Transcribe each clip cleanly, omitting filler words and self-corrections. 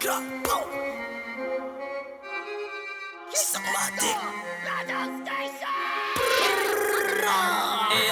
Isang matik.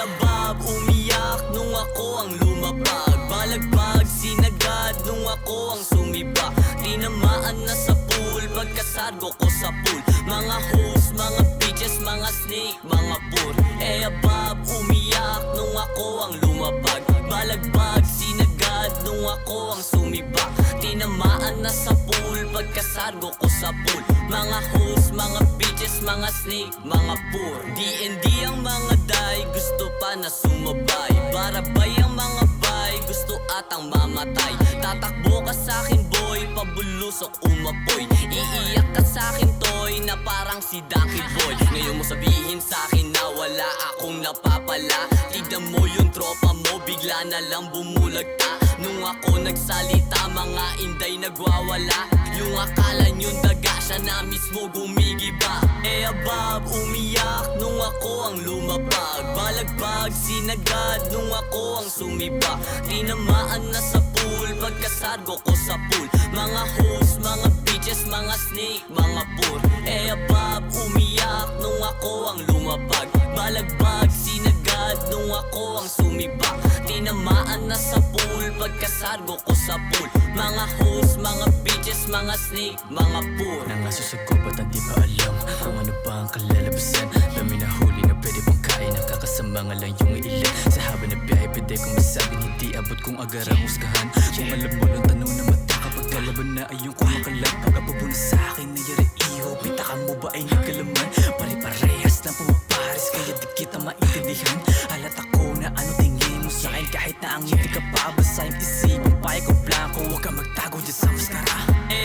Abab, umiyak nung ako ang lumapag. Balagbag, sinagad nung ako ang sumiba. Tinamaan na sa pool, pagkasargo ko sa pool. Mga host, mga bitches, mga snake, mga poor. Abab, umiyak nung ako ang lumapag. Balagbag, sinagad nung ako ang sumiba. Tinamaan na sa pool, pagkasargo ko sa pool. Mga host, mga bitches, mga snake, mga poor. D&D ang mga day, gusto pa na sumabay. Barabay ang mga bay, gusto atang mamatay. Tatakbo ka sa'kin boy, pabulusok umapoy. Iiyak ka sa'kin toy, na parang si Donkey Boy. Ngayon mo sabihin sa'kin na wala akong napapala. Tignan mo yung tropa mo, bigla na lang bumulagta. Nung ako nagsalita, mga inday nagwawala. Yung akala nyong daga, siya na mismo gumigiba. Abab, umiyak nung ako ang lumapag. Balagbag, sinagad nung ako ang sumiba. Tinamaan na sa pool, pagkasargo ko sa pool. Mga host, mga bitches, mga snake, mga poor. Abab, umiyak nung ako ang lumapag. Balagbag, sinagad nung ako ang sumiba. Tinamaan na sa pool, pagkasargo ko sa pool. Mga host, mga bitches, mga snake, mga poor. Nangaso sa gubat ang di ba alam kung ano ba ang kalalabasan. Dami na huli na pwede pang kain, nakakasama nga lang yung ilan. Sa haba na biyahe pwede kong masabing hindi abot kung agarang husgahan. Kung alam mo lang tanong na mata kapag kalaban na ay yung kumakalam. Pag-apopo na sa'kin na yari iho, pitaka mo ba ay nagkalaman? Pare-parehas lang pumapares kaya di kita maintindihan. Halat ako na ano tingin mo sa'kin kahit na ang hindi ka babasahin. Isipang paya ko blanco, huwag ka magtago dyan sa maskara.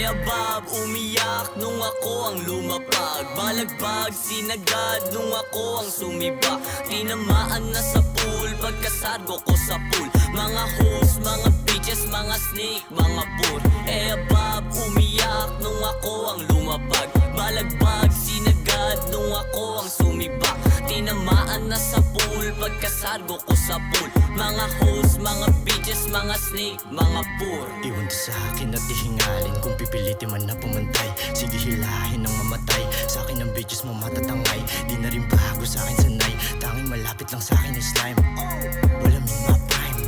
Abab, umiyak nung ako ang lumapag. Balagbag, sinagad nung ako ang sumiba. Tinamaan na sa pool, pagkasargo ko sa pool. Mga host, mga bitches, mga snake, mga poor. Abab, umiyak nung ako ang lumapag. Balagbag, sinagad nung ako ang sumiba. Tinamaan na sa pool, pagkasargo ko sa pool. Mga host, mga bitches, mga snake, mga poor. Iwan to sa akin at ihingalin kung pipilitin man na pumantay. Sige hilahin ang mamatay, sa akin ang bitches mo matatangay. Di na rin bago sa akin sanay, tanging malapit lang sa akin ay slime. Wala min my prime,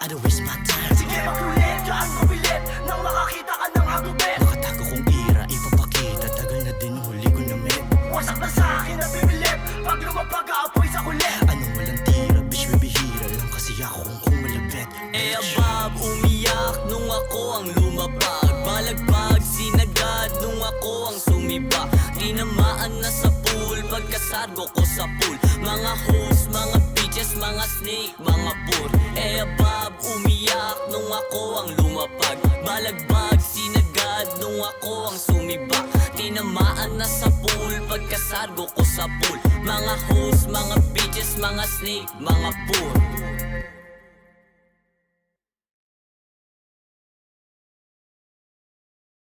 I don't waste my time. Sige makulit, dyan mabilit nang makakita ka ng agubet. Makatago kong ira, ipapakita, tagal na din huli ko na met. Wasak na sa akin na bibilip pag lumapag aapoy sa kulit. Anong walang tira, bitch bibihira lang kasi ako kung malapit. Abab, umiyak nung ako ang lumapag. Balagbag, sinagad nung ako ang sumiba. Tinamaan na sa pool, pagkasargo ko sa pool. Mga host, mga bitches, mga snake, mga poor. Abab, umiyak nung ako ang lumapag. Balagbag, sinagad nung ako ang sumiba. Tinamaan na sa pool, pagkasargo ko sa pool. Mga host, mga bitches, mga snake, mga poor.